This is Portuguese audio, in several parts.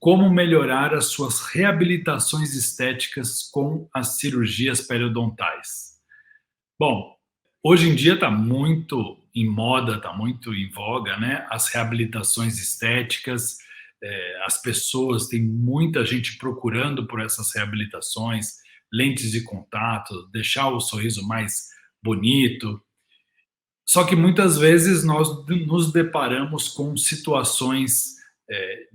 como melhorar as suas reabilitações estéticas com as cirurgias periodontais. Bom, hoje em dia está muito em moda, está muito em voga, né? As reabilitações estéticas, as pessoas, tem muita gente procurando por essas reabilitações, lentes de contato, deixar o sorriso mais bonito. Só que muitas vezes nós nos deparamos com situações é,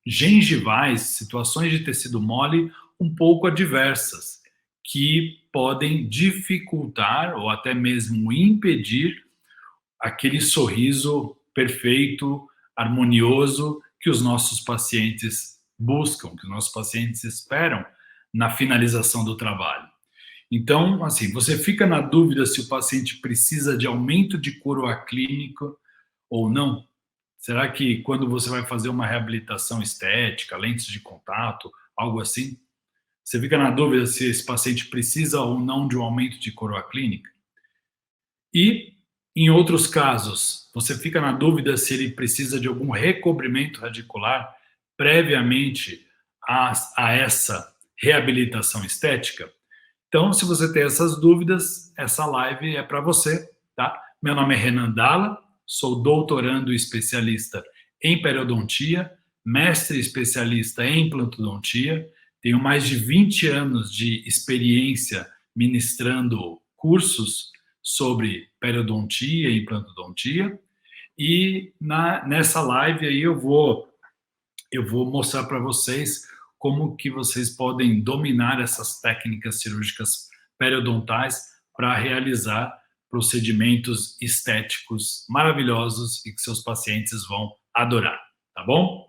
gengivais, situações de tecido mole um pouco adversas, que podem dificultar ou até mesmo impedir aquele sorriso perfeito, harmonioso que os nossos pacientes buscam, que os nossos pacientes esperam na finalização do trabalho. Então, assim, você fica na dúvida se o paciente precisa de aumento de coroa clínica ou não? Será que quando você vai fazer uma reabilitação estética, lentes de contato, algo assim, você fica na dúvida se esse paciente precisa ou não de um aumento de coroa clínica? E, em outros casos, você fica na dúvida se ele precisa de algum recobrimento radicular previamente a essa reabilitação estética? Então, se você tem essas dúvidas, essa live é para você, tá? Meu nome é Renan Dalla, sou doutorando e especialista em periodontia, mestre especialista em implantodontia, tenho mais de 20 anos de experiência ministrando cursos sobre periodontia e implantodontia, e nessa live aí eu vou mostrar para vocês como que vocês podem dominar essas técnicas cirúrgicas periodontais para realizar procedimentos estéticos maravilhosos e que seus pacientes vão adorar, tá bom?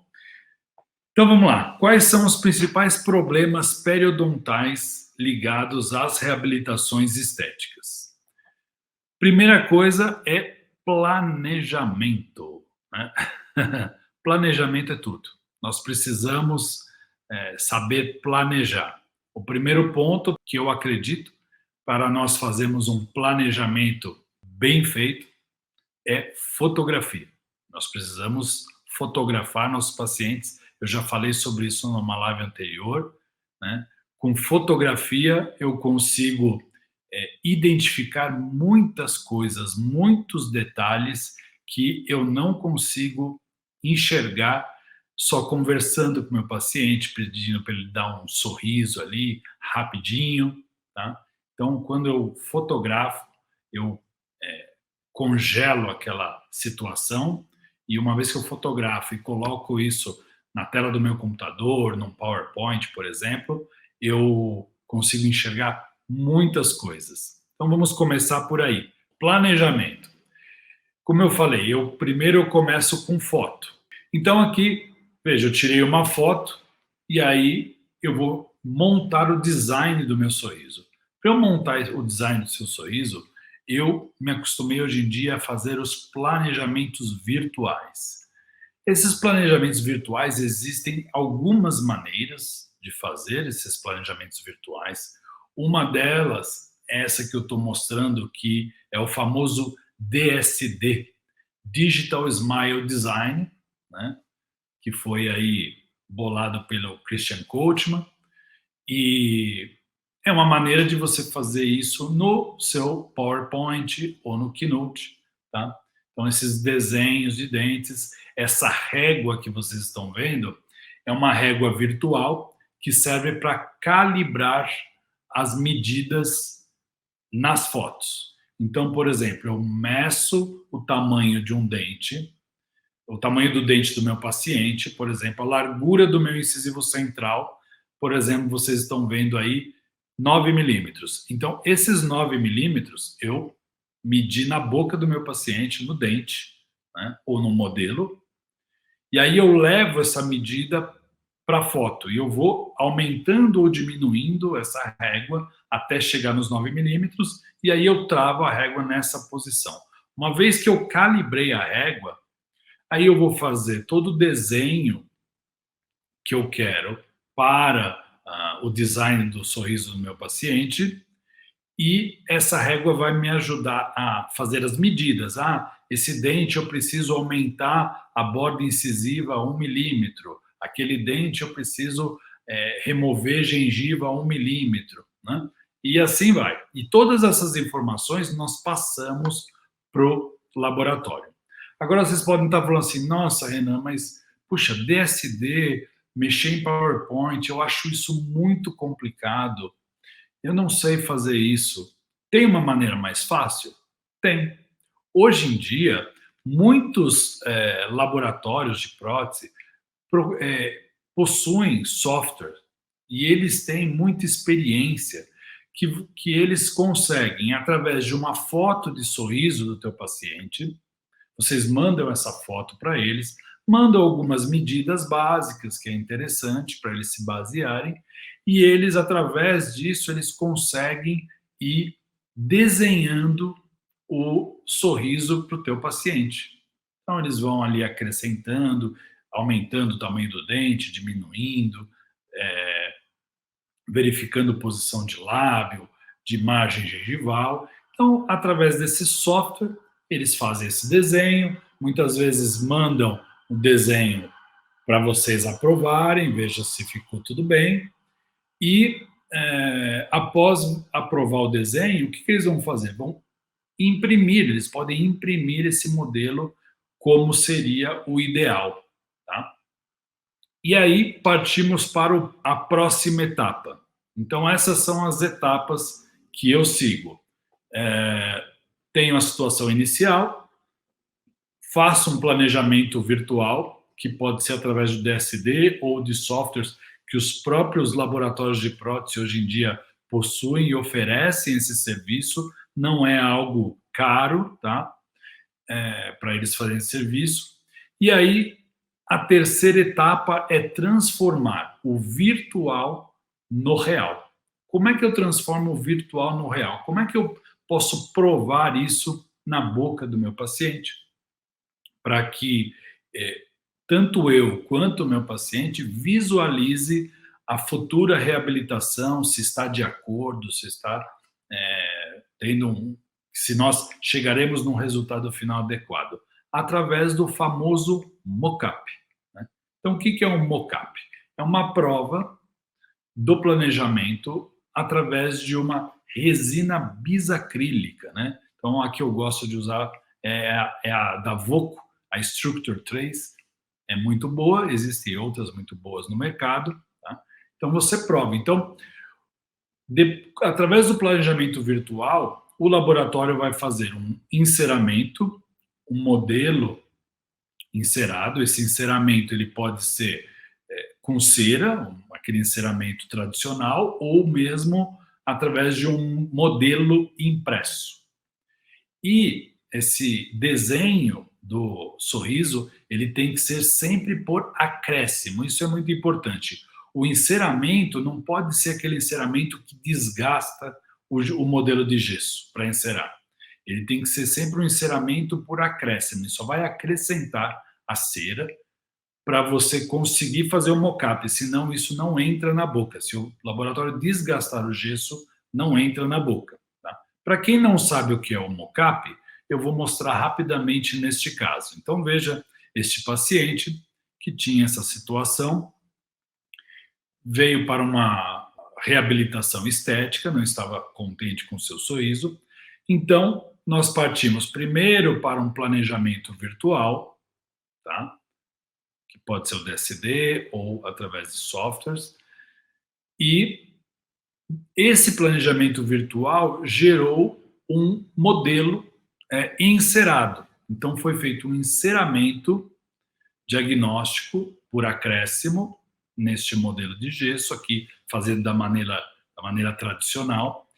Então vamos lá. Quais são os principais problemas periodontais ligados às reabilitações estéticas? Primeira coisa é planejamento, né? Planejamento é tudo. Nós precisamos saber planejar. O primeiro ponto que eu acredito para nós fazermos um planejamento bem feito é fotografia. Nós precisamos fotografar nossos pacientes. Eu já falei sobre isso numa live anterior, né? Com fotografia eu consigo identificar muitas coisas, muitos detalhes que eu não consigo enxergar só conversando com o meu paciente, pedindo para ele dar um sorriso ali, rapidinho, tá? Então, quando eu fotografo, eu congelo aquela situação e uma vez que eu fotografo e coloco isso na tela do meu computador, num PowerPoint, por exemplo, eu consigo enxergar muitas coisas. Então, vamos começar por aí. Planejamento. Como eu falei, primeiro eu começo com foto. Então aqui, veja, eu tirei uma foto e aí eu vou montar o design do meu sorriso. Para eu montar o design do seu sorriso, eu me acostumei hoje em dia a fazer os planejamentos virtuais. Esses planejamentos virtuais, existem algumas maneiras de fazer esses planejamentos virtuais. Uma delas é essa que eu estou mostrando, que é o famoso DSD, Digital Smile Design, né? Que foi aí bolado pelo Christian Coachman, e é uma maneira de você fazer isso no seu PowerPoint ou no Keynote, tá? Então, esses desenhos de dentes, essa régua que vocês estão vendo, é uma régua virtual que serve para calibrar as medidas nas fotos. Então, por exemplo, eu meço o tamanho de um dente, o tamanho do dente do meu paciente, por exemplo, a largura do meu incisivo central, por exemplo, vocês estão vendo aí 9 milímetros. Então, esses 9 milímetros eu medi na boca do meu paciente, no dente, né, ou no modelo, e aí eu levo essa medida para a foto e eu vou aumentando ou diminuindo essa régua até chegar nos 9 milímetros, e aí eu travo a régua nessa posição. Uma vez que eu calibrei a régua, aí eu vou fazer todo o desenho que eu quero para o design do sorriso do meu paciente, e essa régua vai me ajudar a fazer as medidas. Esse dente eu preciso aumentar a borda incisiva a 1 milímetro, aquele dente eu preciso remover gengiva a 1 milímetro, né? E assim vai. E todas essas informações nós passamos para o laboratório. Agora vocês podem estar falando assim, nossa, Renan, mas puxa, DSD, mexer em PowerPoint, eu acho isso muito complicado. Eu não sei fazer isso. Tem uma maneira mais fácil? Tem. Hoje em dia, muitos laboratórios de prótese possuem software e eles têm muita experiência que eles conseguem, através de uma foto de sorriso do teu paciente, vocês mandam essa foto para eles, mandam algumas medidas básicas que é interessante para eles se basearem, e eles, através disso, eles conseguem ir desenhando o sorriso para o teu paciente. Então, eles vão ali acrescentando, aumentando o tamanho do dente, diminuindo, verificando posição de lábio, de margem gengival. Então, através desse software, eles fazem esse desenho, muitas vezes mandam o desenho para vocês aprovarem, veja se ficou tudo bem, e após aprovar o desenho, o que eles vão fazer? Vão imprimir, eles podem imprimir esse modelo como seria o ideal, tá? E aí partimos para a próxima etapa. Então essas são as etapas que eu sigo. Tenho a situação inicial, faço um planejamento virtual, que pode ser através do DSD ou de softwares que os próprios laboratórios de prótese hoje em dia possuem e oferecem esse serviço. Não é algo caro, tá? Para eles fazerem esse serviço. E aí, a terceira etapa é transformar o virtual no real. Como é que eu transformo o virtual no real? Como é que eu posso provar isso na boca do meu paciente? Para que tanto eu quanto o meu paciente visualize a futura reabilitação, se está de acordo, se está se nós chegaremos num resultado final adequado, através do famoso mock-up, né? Então, o que é um mock-up? É uma prova do planejamento através de uma resina bisacrílica, né? Então, a que eu gosto de usar é a da Voco, a Structure 3, é muito boa, existem outras muito boas no mercado, tá? Então, você prova. Então, através do planejamento virtual, o laboratório vai fazer um enceramento, um modelo encerado. Esse enceramento ele pode ser com cera, aquele enceramento tradicional, ou mesmo através de um modelo impresso. E esse desenho do sorriso, ele tem que ser sempre por acréscimo. Isso é muito importante. O enceramento não pode ser aquele enceramento que desgasta o modelo de gesso para encerar. Ele tem que ser sempre um enceramento por acréscimo. Ele só vai acrescentar a cera para você conseguir fazer o mock-up, senão isso não entra na boca. Se o laboratório desgastar o gesso, não entra na boca. Tá? Para quem não sabe o que é o mock-up, eu vou mostrar rapidamente neste caso. Então veja, este paciente que tinha essa situação, veio para uma reabilitação estética, não estava contente com seu sorriso. Então, nós partimos primeiro para um planejamento virtual, tá? Que pode ser o DSD ou através de softwares. E esse planejamento virtual gerou um modelo encerado. Então, foi feito um enceramento diagnóstico por acréscimo neste modelo de gesso aqui, fazendo da maneira tradicional.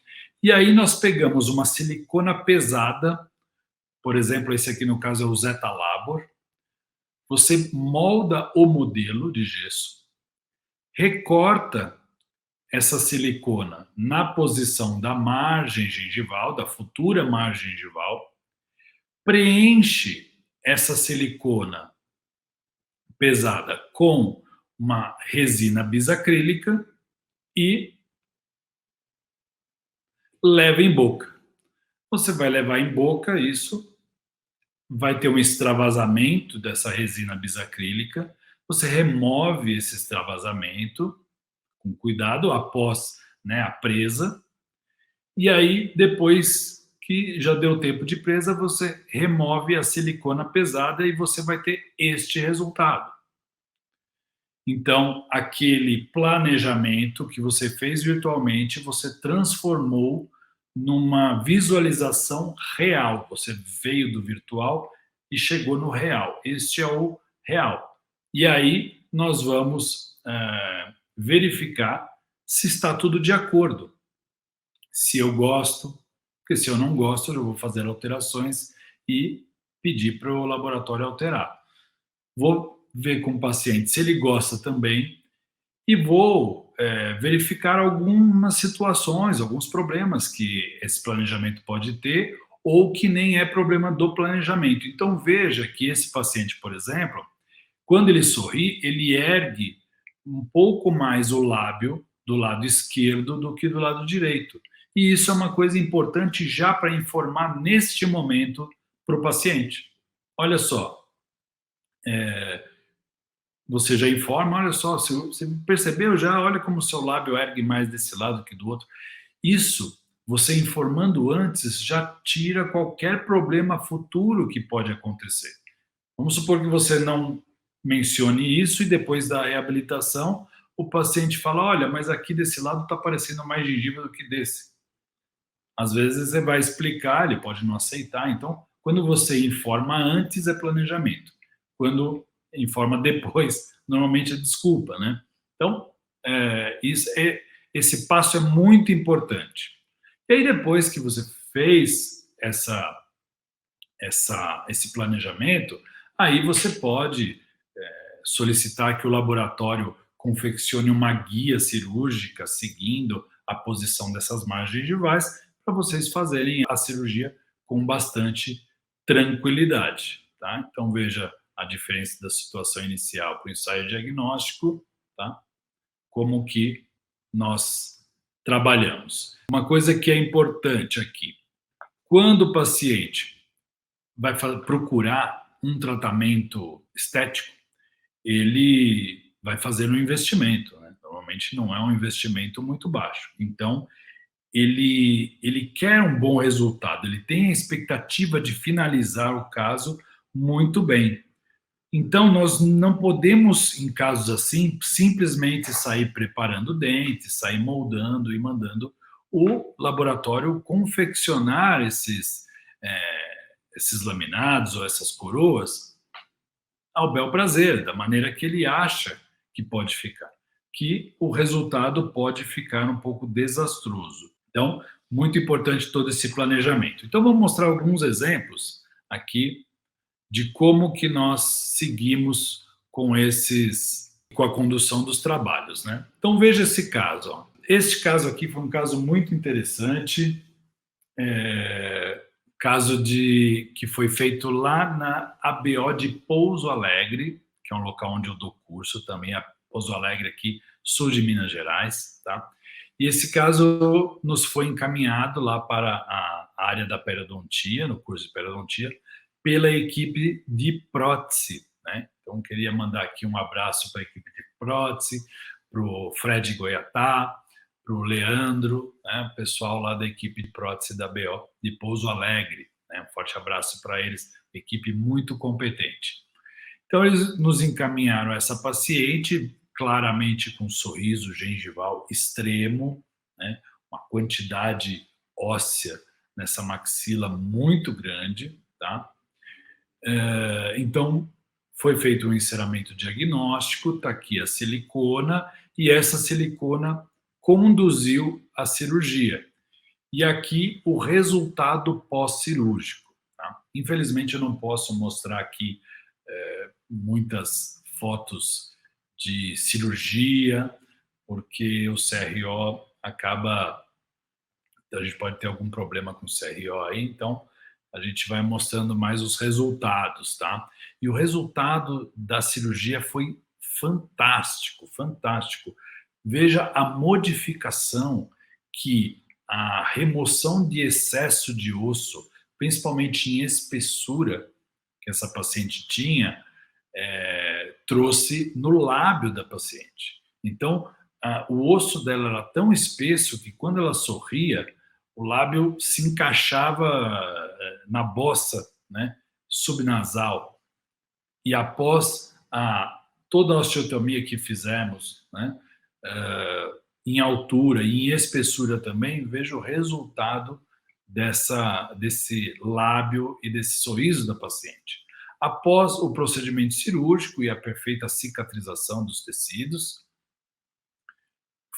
E aí nós pegamos uma silicona pesada, por exemplo, esse aqui no caso é o Zeta Labor. Você molda o modelo de gesso, recorta essa silicona na posição da margem gengival, da futura margem gengival, preenche essa silicona pesada com uma resina bisacrílica e leva em boca. Você vai levar em boca isso, vai ter um extravasamento dessa resina bisacrílica, você remove esse extravasamento com cuidado após, né, a presa, e aí depois que já deu tempo de presa, você remove a silicona pesada e você vai ter este resultado. Então, aquele planejamento que você fez virtualmente, você transformou numa visualização real. Você veio do virtual e chegou no real. Este é o real. E aí nós vamos verificar se está tudo de acordo. Se eu gosto, porque se eu não gosto, eu vou fazer alterações e pedir para o laboratório alterar. Vou ver com o paciente se ele gosta também e vou verificar algumas situações, alguns problemas que esse planejamento pode ter ou que nem é problema do planejamento. Então veja que esse paciente, por exemplo, quando ele sorri, ele ergue um pouco mais o lábio do lado esquerdo do que do lado direito. E isso é uma coisa importante já para informar neste momento para o paciente. Olha só, você já informa, olha só, você percebeu já, olha como o seu lábio ergue mais desse lado que do outro. Isso, você informando antes, já tira qualquer problema futuro que pode acontecer. Vamos supor que você não mencione isso e depois da reabilitação o paciente fala, olha, mas aqui desse lado está parecendo mais gengiva do que desse. Às vezes você vai explicar, ele pode não aceitar. Então, quando você informa antes, é planejamento. Quando informa depois, normalmente é desculpa, né? Então, esse passo é muito importante. E aí, depois que você fez esse planejamento, aí você pode solicitar que o laboratório confeccione uma guia cirúrgica seguindo a posição dessas margens gengivais para vocês fazerem a cirurgia com bastante tranquilidade, tá? Então veja a diferença da situação inicial para o ensaio diagnóstico, tá? Como que nós trabalhamos. Uma coisa que é importante aqui, quando o paciente vai procurar um tratamento estético, ele vai fazer um investimento, né? Normalmente não é um investimento muito baixo. Então, ele quer um bom resultado, ele tem a expectativa de finalizar o caso muito bem. Então, nós não podemos, em casos assim, simplesmente sair preparando dentes, sair moldando e mandando o laboratório confeccionar esses laminados ou essas coroas ao bel prazer, da maneira que ele acha que pode ficar, que o resultado pode ficar um pouco desastroso. Então, muito importante todo esse planejamento. Então, vou mostrar alguns exemplos aqui de como que nós seguimos com a condução dos trabalhos, né? Então, veja esse caso. Ó. Este caso aqui foi um caso muito interessante, caso que foi feito lá na ABO de Pouso Alegre, que é um local onde eu dou curso também, a Pouso Alegre aqui, sul de Minas Gerais, tá? E esse caso nos foi encaminhado lá para a área da periodontia, no curso de periodontia, pela equipe de prótese, né? Então, queria mandar aqui um abraço para a equipe de prótese, para o Fred Goiatá, para o Leandro, né? O pessoal lá da equipe de prótese da BO de Pouso Alegre. Né? Um forte abraço para eles, equipe muito competente. Então, eles nos encaminharam essa paciente, claramente com um sorriso gengival extremo, né? Uma quantidade óssea nessa maxila muito grande, tá? Então, foi feito um enceramento diagnóstico, está aqui a silicona, e essa silicona conduziu à cirurgia. E aqui o resultado pós-cirúrgico. Tá? Infelizmente, eu não posso mostrar aqui muitas fotos de cirurgia, porque o CRO acaba. A gente pode ter algum problema com o CRO aí, então a gente vai mostrando mais os resultados, tá? E o resultado da cirurgia foi fantástico, fantástico. Veja a modificação que a remoção de excesso de osso, principalmente em espessura, que essa paciente tinha, trouxe no lábio da paciente. Então, o osso dela era tão espesso que quando ela sorria, o lábio se encaixava na bossa, né, subnasal. E após toda a osteotomia que fizemos, né, em altura e em espessura também, vejo o resultado desse lábio e desse sorriso da paciente. Após o procedimento cirúrgico e a perfeita cicatrização dos tecidos,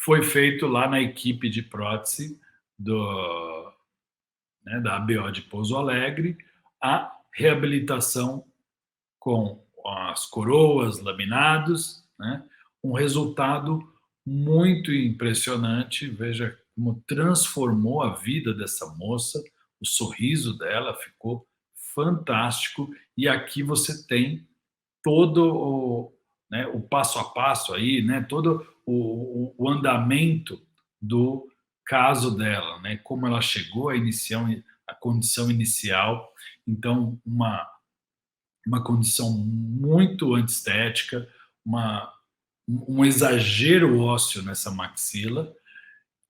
foi feito lá na equipe de prótese da ABO de Pouso Alegre a reabilitação com as coroas, laminados, né? Um resultado muito impressionante. Veja como transformou a vida dessa moça, o sorriso dela ficou fantástico. E aqui você tem todo o passo a passo aí, né? Todo o andamento do caso dela, né? Como ela chegou à condição inicial. Então, uma condição muito antiestética, um exagero ósseo nessa maxila.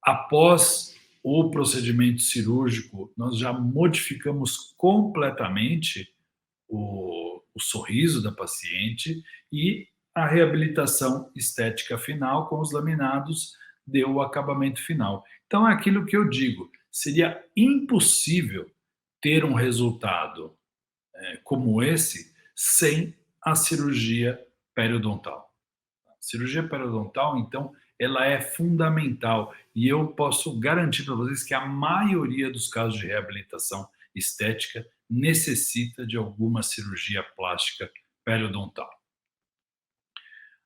Após o procedimento cirúrgico, nós já modificamos completamente o sorriso da paciente e a reabilitação estética final com os laminados deu o acabamento final. Então, é aquilo que eu digo, seria impossível ter um resultado como esse sem a cirurgia periodontal. A cirurgia periodontal, então, ela é fundamental e eu posso garantir para vocês que a maioria dos casos de reabilitação estética necessita de alguma cirurgia plástica periodontal.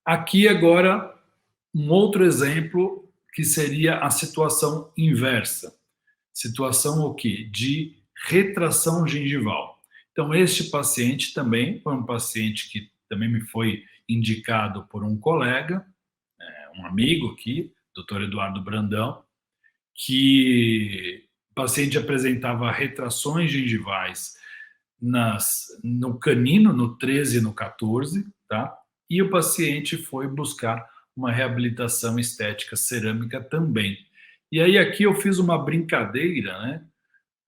Aqui agora um outro exemplo que seria a situação inversa. Situação o quê? De retração gengival. Então, este paciente também foi um paciente que também me foi indicado por um colega, um amigo aqui, Dr. Eduardo Brandão, que o paciente apresentava retrações gengivais no canino, no 13 e no 14, tá? E o paciente foi buscar uma reabilitação estética cerâmica também. E aí aqui eu fiz uma brincadeira, né?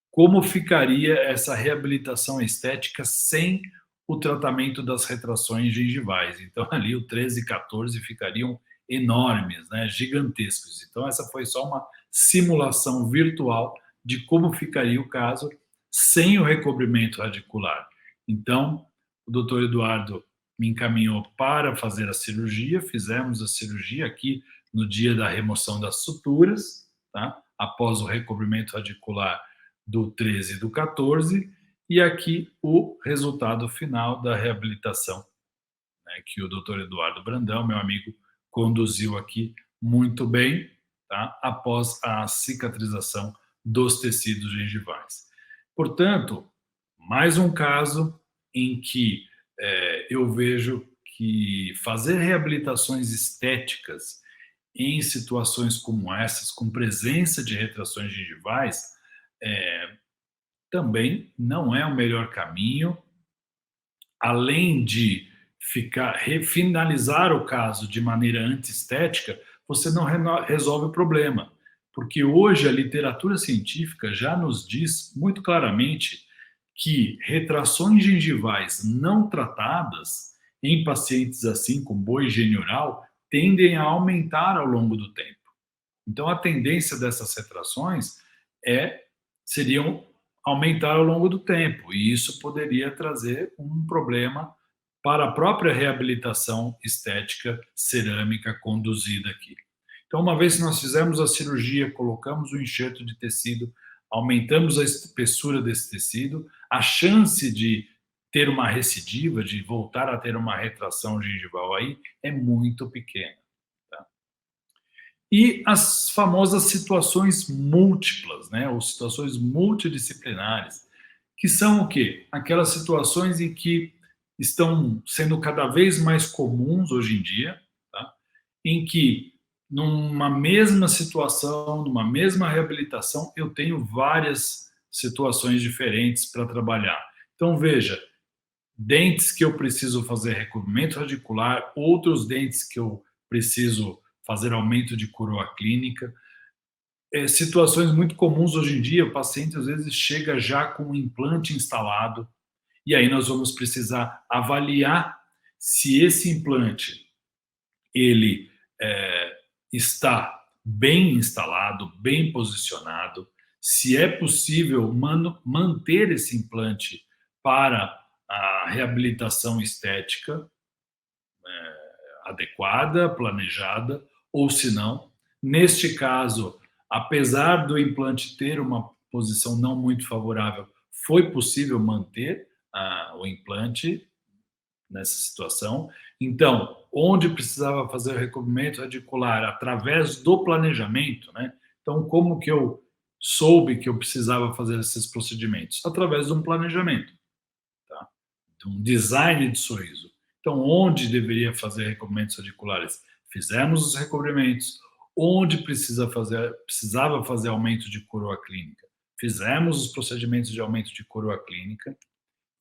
Como ficaria essa reabilitação estética sem o tratamento das retrações gengivais? Então ali o 13 e 14 ficariam enormes, né? Gigantescos. Então essa foi só uma simulação virtual de como ficaria o caso sem o recobrimento radicular. Então, o Dr. Eduardo me encaminhou para fazer a cirurgia, fizemos a cirurgia aqui no dia da remoção das suturas, tá? Após o recobrimento radicular do 13 e do 14, e aqui o resultado final da reabilitação, né, que o Dr. Eduardo Brandão, meu amigo, conduziu aqui muito bem, tá? Após a cicatrização dos tecidos gengivais. Portanto, mais um caso em que eu vejo que fazer reabilitações estéticas em situações como essas, com presença de retrações gengivais, também não é o melhor caminho, além de finalizar o caso de maneira antiestética, você não resolve o problema, porque hoje a literatura científica já nos diz muito claramente que retrações gengivais não tratadas em pacientes assim com boa higiene oral tendem a aumentar ao longo do tempo. Então a tendência dessas retrações seriam aumentar ao longo do tempo, e isso poderia trazer um problema para a própria reabilitação estética cerâmica conduzida aqui. Então, uma vez que nós fizemos a cirurgia, colocamos o enxerto de tecido, aumentamos a espessura desse tecido, a chance de ter uma recidiva, de voltar a ter uma retração gengival aí, é muito pequena. Tá? E as famosas situações múltiplas, né, ou situações multidisciplinares, que são o quê? Aquelas situações em que estão sendo cada vez mais comuns hoje em dia, tá? Em que numa mesma situação, numa mesma reabilitação, eu tenho várias situações diferentes para trabalhar. Então, veja, dentes que eu preciso fazer recobrimento radicular, outros dentes que eu preciso fazer aumento de coroa clínica. Situações muito comuns hoje em dia, o paciente às vezes chega já com um implante instalado, e aí nós vamos precisar avaliar se esse implante ele está bem instalado, bem posicionado, se é possível manter esse implante para a reabilitação estética adequada, planejada, ou se não. Neste caso, apesar do implante ter uma posição não muito favorável, foi possível manter o implante nessa situação. Então, onde precisava fazer o recobrimento radicular através do planejamento, né? Então, como que eu soube que eu precisava fazer esses procedimentos? Através de um planejamento, tá? De um design de sorriso. Então, onde deveria fazer recobrimentos radiculares? Fizemos os recobrimentos. Onde precisava fazer aumento de coroa clínica? Fizemos os procedimentos de aumento de coroa clínica.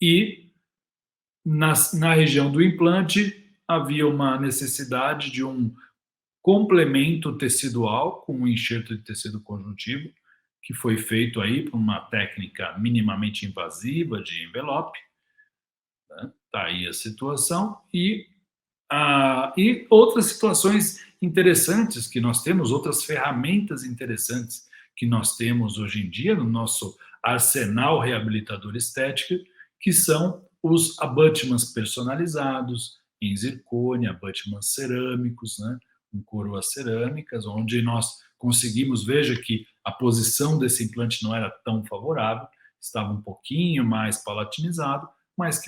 E na região do implante havia uma necessidade de um complemento tecidual com um enxerto de tecido conjuntivo, que foi feito aí por uma técnica minimamente invasiva de envelope. Né? Tá aí a situação. E outras situações interessantes que nós temos, outras ferramentas interessantes que nós temos hoje em dia no nosso arsenal reabilitador estético, que são os abutments personalizados em zircônia, abutments cerâmicos, né, com coroas cerâmicas, onde nós conseguimos, veja que a posição desse implante não era tão favorável, estava um pouquinho mais palatinizado, mas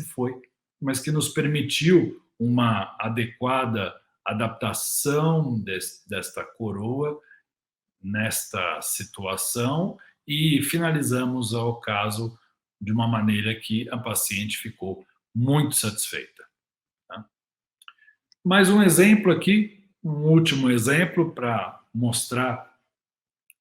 que nos permitiu uma adequada adaptação desta coroa nesta situação e finalizamos o caso de uma maneira que a paciente ficou muito satisfeita. Tá? Mais um exemplo aqui, um último exemplo para mostrar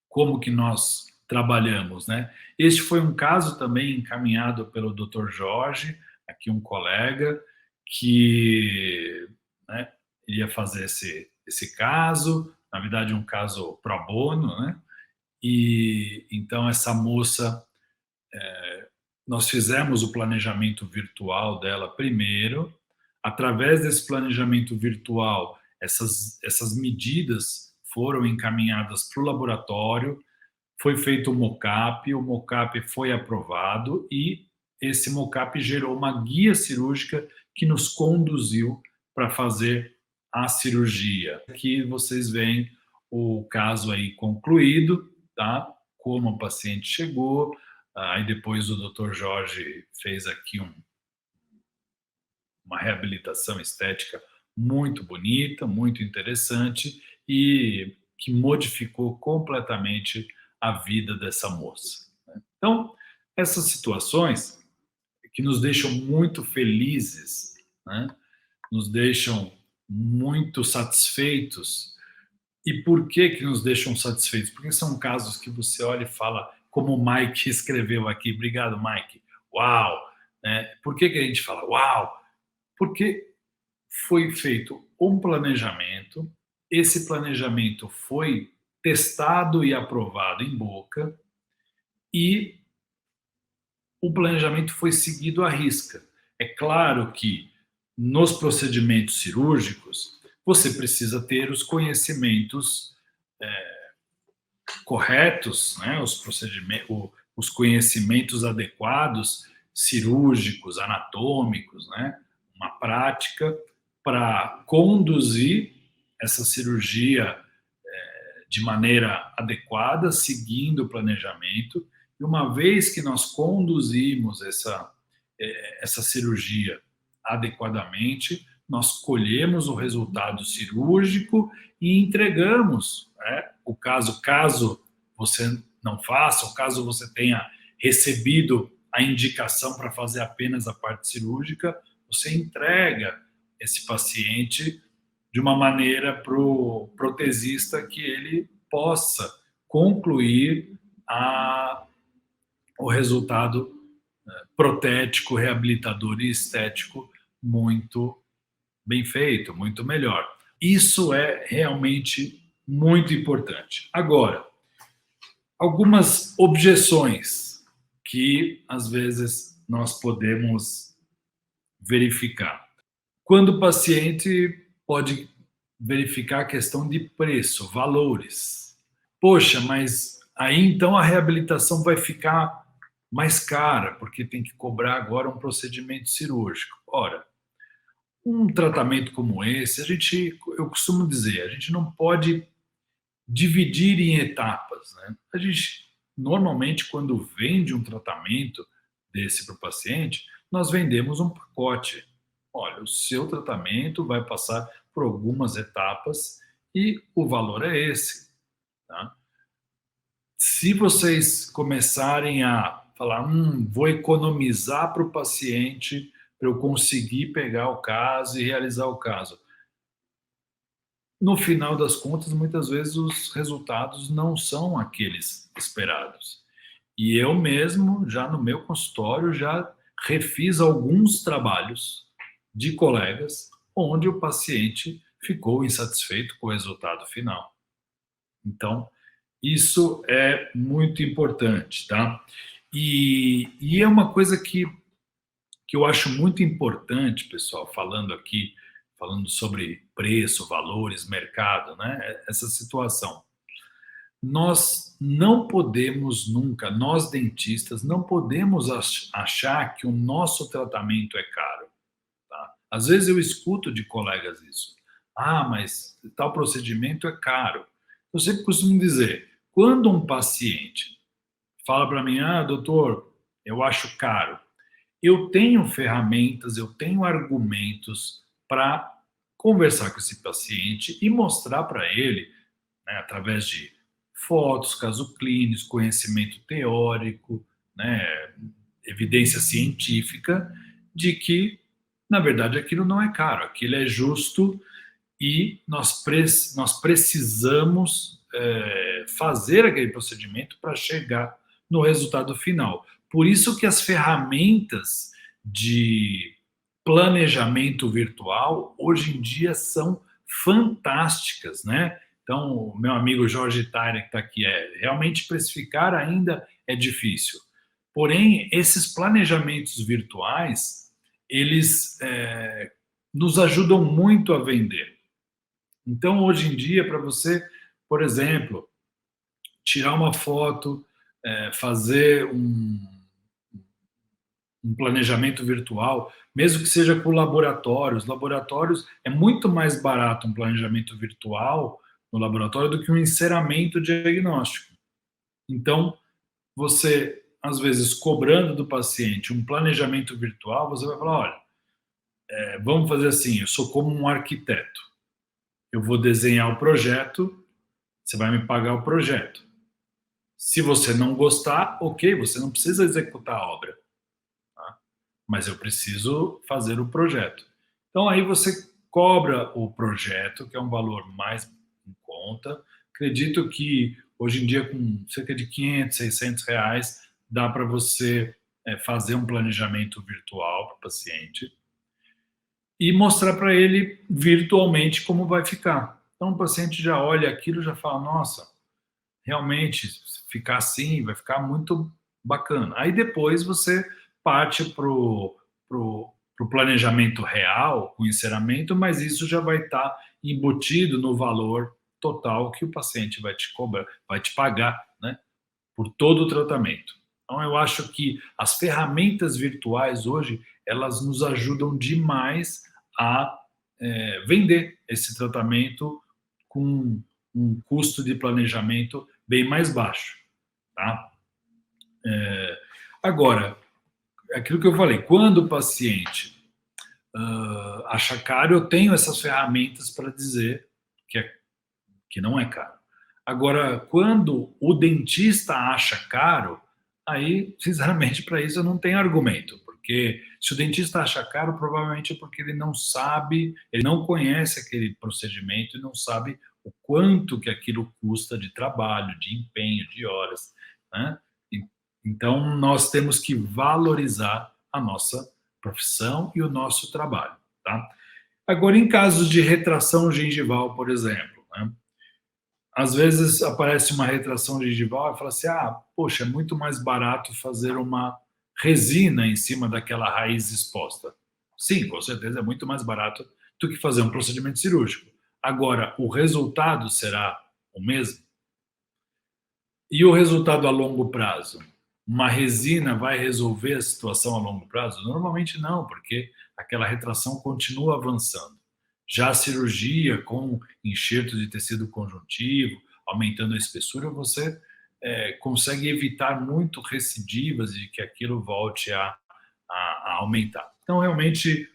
como que nós trabalhamos, né? Este foi um caso também encaminhado pelo Dr. Jorge, aqui um colega, que, né, iria fazer esse caso, na verdade um caso pro bono, né? E então essa moça, nós fizemos o planejamento virtual dela primeiro. Através desse planejamento virtual, essas medidas foram encaminhadas para o laboratório, foi feito o mockup foi aprovado e esse mockup gerou uma guia cirúrgica que nos conduziu para fazer a cirurgia. Aqui vocês veem o caso aí concluído, tá? Como o paciente chegou, aí depois o Dr. Jorge fez aqui uma reabilitação estética muito bonita, muito interessante e que modificou completamente a vida dessa moça. Né? Então, essas situações que nos deixam muito felizes, né? Nos deixam muito satisfeitos. E por que nos deixam satisfeitos? Porque são casos que você olha e fala, como o Mike escreveu aqui, obrigado, Mike, uau! Né? Por que a gente fala uau? Porque foi feito um planejamento, esse planejamento foi testado e aprovado em boca, e o planejamento foi seguido à risca. É claro que nos procedimentos cirúrgicos você precisa ter os conhecimentos corretos, né? Os conhecimentos adequados, cirúrgicos, anatômicos, né? Uma prática para conduzir essa cirurgia de maneira adequada, seguindo o planejamento. E uma vez que nós conduzimos essa cirurgia adequadamente, nós colhemos o resultado cirúrgico e entregamos, né? O caso você não faça, ou caso você tenha recebido a indicação para fazer apenas a parte cirúrgica, você entrega esse paciente de uma maneira para o protesista que ele possa concluir o resultado protético, reabilitador e estético muito bem feito, muito melhor. Isso é realmente muito importante. Agora, algumas objeções que às vezes nós podemos verificar. Quando o paciente pode verificar a questão de preço, valores. Poxa, mas aí então a reabilitação vai ficar mais cara, porque tem que cobrar agora um procedimento cirúrgico. Ora, um tratamento como esse, eu costumo dizer, a gente não pode dividir em etapas, né? A gente, normalmente, quando vende um tratamento desse para o paciente, nós vendemos um pacote. Olha, o seu tratamento vai passar por algumas etapas e o valor é esse, tá? Se vocês começarem a falar, vou economizar para o paciente para eu conseguir pegar o caso e realizar o caso, no final das contas, muitas vezes os resultados não são aqueles esperados. E eu mesmo, já no meu consultório, já refiz alguns trabalhos de colegas onde o paciente ficou insatisfeito com o resultado final. Então, isso é muito importante, tá? E é uma coisa que eu acho muito importante, pessoal, falando aqui, falando sobre preço, valores, mercado, né? Essa situação. Nós não podemos nunca, nós dentistas, não podemos achar que o nosso tratamento é caro, tá? Às vezes eu escuto de colegas isso. Ah, mas tal procedimento é caro. Eu sempre costumo dizer, quando um paciente fala para mim, ah, doutor, eu acho caro, eu tenho ferramentas, eu tenho argumentos para conversar com esse paciente e mostrar para ele, né, através de fotos, caso clínico, conhecimento teórico, né, evidência científica, de que, na verdade, aquilo não é caro, aquilo é justo e nós precisamos fazer aquele procedimento para chegar no resultado final. Por isso que as ferramentas de planejamento virtual hoje em dia são fantásticas, né? Então, o meu amigo Jorge Tyler, que está aqui, realmente precificar ainda é difícil. Porém, esses planejamentos virtuais, eles nos ajudam muito a vender. Então, hoje em dia, para você, por exemplo, tirar uma foto, fazer um planejamento virtual, mesmo que seja por laboratórios. Laboratórios é muito mais barato um planejamento virtual no laboratório do que um enceramento diagnóstico. Então, você, às vezes, cobrando do paciente um planejamento virtual, você vai falar, olha, vamos fazer assim, eu sou como um arquiteto. Eu vou desenhar o projeto, você vai me pagar o projeto. Se você não gostar, ok, você não precisa executar a obra. Tá? Mas eu preciso fazer o projeto. Então aí você cobra o projeto, que é um valor mais em conta. Acredito que hoje em dia com cerca de 500, 600 reais dá para você fazer um planejamento virtual para o paciente e mostrar para ele virtualmente como vai ficar. Então o paciente já olha aquilo e já fala, nossa, realmente ficar assim vai ficar muito bacana. Aí depois você parte pro planejamento real, com enceramento, mas isso já vai estar embutido no valor total que o paciente vai te cobrar, vai te pagar, né, por todo o tratamento. Então eu acho que as ferramentas virtuais hoje elas nos ajudam demais a vender esse tratamento com um custo de planejamento bem mais baixo, tá? Agora, aquilo que eu falei, quando o paciente acha caro, eu tenho essas ferramentas para dizer que não é caro. Agora, quando o dentista acha caro, aí, sinceramente, para isso eu não tenho argumento, porque se o dentista acha caro, provavelmente é porque ele não sabe, ele não conhece aquele procedimento e não sabe o quanto que aquilo custa de trabalho, de empenho, de horas, né? Então, nós temos que valorizar a nossa profissão e o nosso trabalho, tá? Agora, em casos de retração gengival, por exemplo, né? Às vezes aparece uma retração gengival e fala assim: ah, poxa, é muito mais barato fazer uma resina em cima daquela raiz exposta. Sim, com certeza é muito mais barato do que fazer um procedimento cirúrgico. Agora, o resultado será o mesmo? E o resultado a longo prazo? Uma resina vai resolver a situação a longo prazo? Normalmente não, porque aquela retração continua avançando. Já a cirurgia com enxerto de tecido conjuntivo, aumentando a espessura, você consegue evitar muito recidivas de que aquilo volte a aumentar. Então, realmente,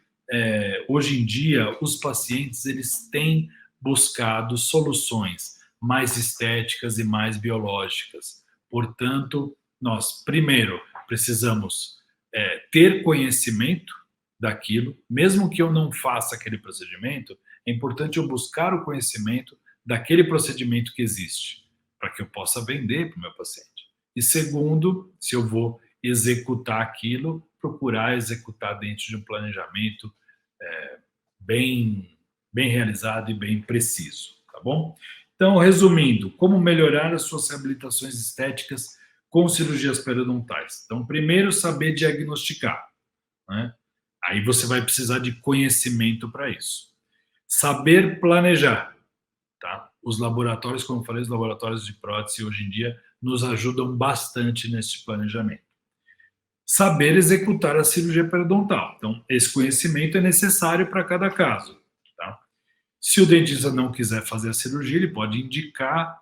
hoje em dia, os pacientes eles têm buscado soluções mais estéticas e mais biológicas. Portanto, nós, primeiro, precisamos ter conhecimento daquilo, mesmo que eu não faça aquele procedimento, é importante eu buscar o conhecimento daquele procedimento que existe, para que eu possa vender para o meu paciente. E segundo, se eu vou executar aquilo, procurar executar dentro de um planejamento bem, bem realizado e bem preciso, tá bom? Então, resumindo, como melhorar as suas reabilitações estéticas com cirurgias periodontais? Então, primeiro, saber diagnosticar, né? Aí você vai precisar de conhecimento para isso. Saber planejar, tá? Os laboratórios, como eu falei, os laboratórios de prótese hoje em dia nos ajudam bastante nesse planejamento. Saber executar a cirurgia periodontal. Então, esse conhecimento é necessário para cada caso, tá? Se o dentista não quiser fazer a cirurgia, ele pode indicar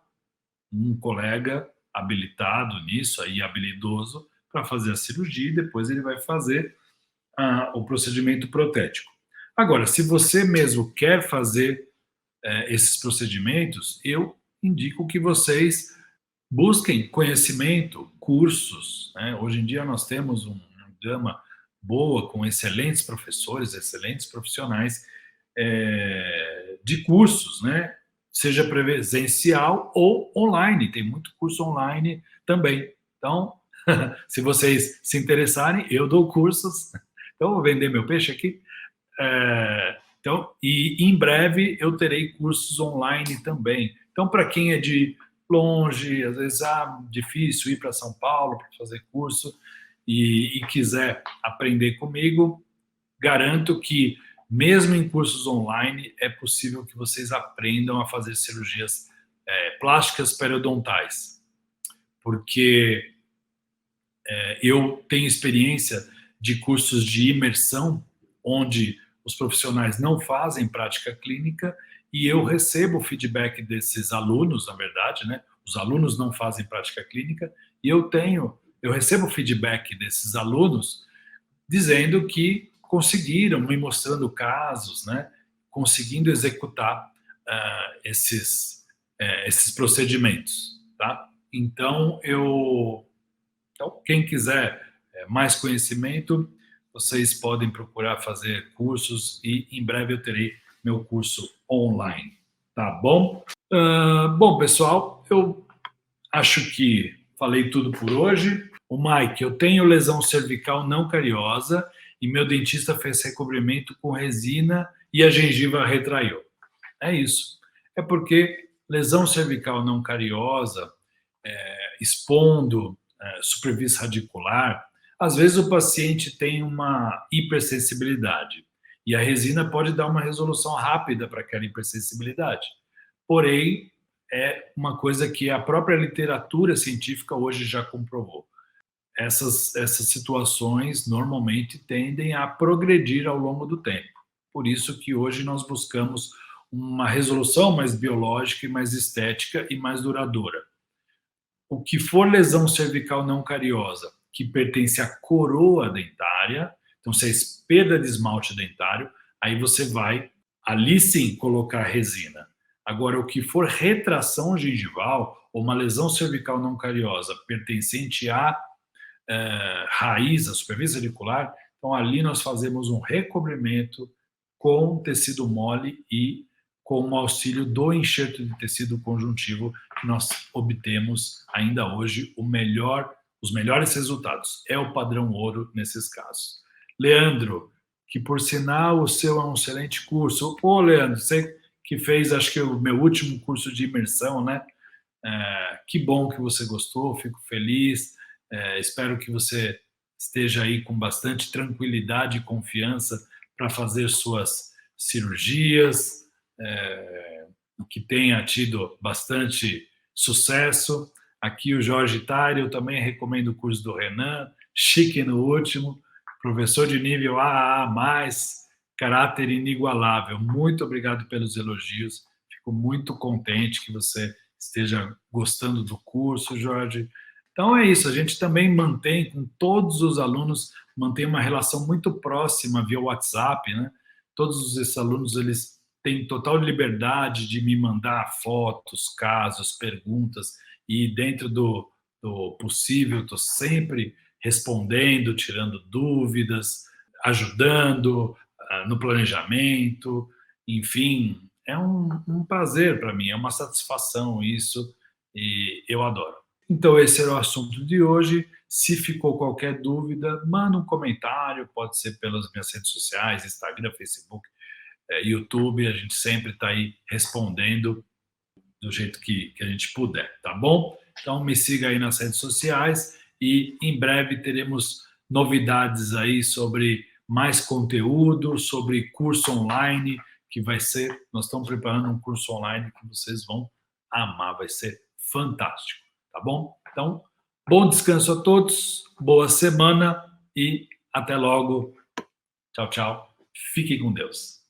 um colega habilitado nisso, aí habilidoso, para fazer a cirurgia e depois ele vai fazer o procedimento protético. Agora, se você mesmo quer fazer esses procedimentos, eu indico que vocês busquem conhecimento, cursos, né? Hoje em dia nós temos uma gama boa com excelentes professores, excelentes profissionais de cursos, né? Seja presencial ou online. Tem muito curso online também. Então, se vocês se interessarem, eu dou cursos. Então, vou vender meu peixe aqui. Então, e em breve eu terei cursos online também. Então, para quem é de longe, às vezes difícil ir para São Paulo para fazer curso e quiser aprender comigo, garanto que mesmo em cursos online é possível que vocês aprendam a fazer cirurgias plásticas periodontais, porque eu tenho experiência de cursos de imersão onde os profissionais não fazem prática clínica e eu recebo o feedback desses alunos, na verdade, né? Os alunos não fazem prática clínica e eu recebo o feedback desses alunos dizendo que conseguiram, me mostrando casos, né? Conseguindo executar esses procedimentos, tá? Então, quem quiser mais conhecimento, vocês podem procurar fazer cursos e em breve eu terei meu curso online, tá bom? Bom, pessoal, eu acho que falei tudo por hoje. O Mike, eu tenho lesão cervical não cariosa e meu dentista fez recobrimento com resina e a gengiva retraiu. É isso. É porque lesão cervical não cariosa, expondo superfície radicular, às vezes o paciente tem uma hipersensibilidade e a resina pode dar uma resolução rápida para aquela hipersensibilidade. Porém, é uma coisa que a própria literatura científica hoje já comprovou. Essas situações normalmente tendem a progredir ao longo do tempo. Por isso que hoje nós buscamos uma resolução mais biológica e mais estética e mais duradoura. O que for lesão cervical não cariosa, que pertence à coroa dentária, então se é perda de esmalte dentário, aí você vai, ali sim, colocar resina. Agora, o que for retração gengival ou uma lesão cervical não cariosa pertencente à raiz, à superfície radicular, então ali nós fazemos um recobrimento com tecido mole e com o auxílio do enxerto de tecido conjuntivo que nós obtemos ainda hoje os melhores resultados. É o padrão ouro nesses casos. Leandro, que por sinal o seu é um excelente curso. Ô, Leandro, você que fez, acho que o meu último curso de imersão, né? Que bom que você gostou, fico feliz. Espero que você esteja aí com bastante tranquilidade e confiança para fazer suas cirurgias, que tenha tido bastante sucesso. Aqui o Jorge Tari, eu também recomendo o curso do Renan, chique no último, professor de nível AAA+, caráter inigualável. Muito obrigado pelos elogios, fico muito contente que você esteja gostando do curso, Jorge. Então é isso, a gente também mantém com todos os alunos, mantém uma relação muito próxima via WhatsApp, né? Todos esses alunos, eles têm total liberdade de me mandar fotos, casos, perguntas, e dentro do possível, estou sempre respondendo, tirando dúvidas, ajudando no planejamento, enfim, é um prazer para mim, é uma satisfação isso, e eu adoro. Então, esse era o assunto de hoje. Se ficou qualquer dúvida, manda um comentário, pode ser pelas minhas redes sociais, Instagram, Facebook, YouTube, a gente sempre está aí respondendo do jeito que a gente puder, tá bom? Então me siga aí nas redes sociais e em breve teremos novidades aí sobre mais conteúdo, sobre curso online, que vai ser, nós estamos preparando um curso online que vocês vão amar, vai ser fantástico, tá bom? Então, bom descanso a todos, boa semana e até logo. Tchau, tchau. Fiquem com Deus.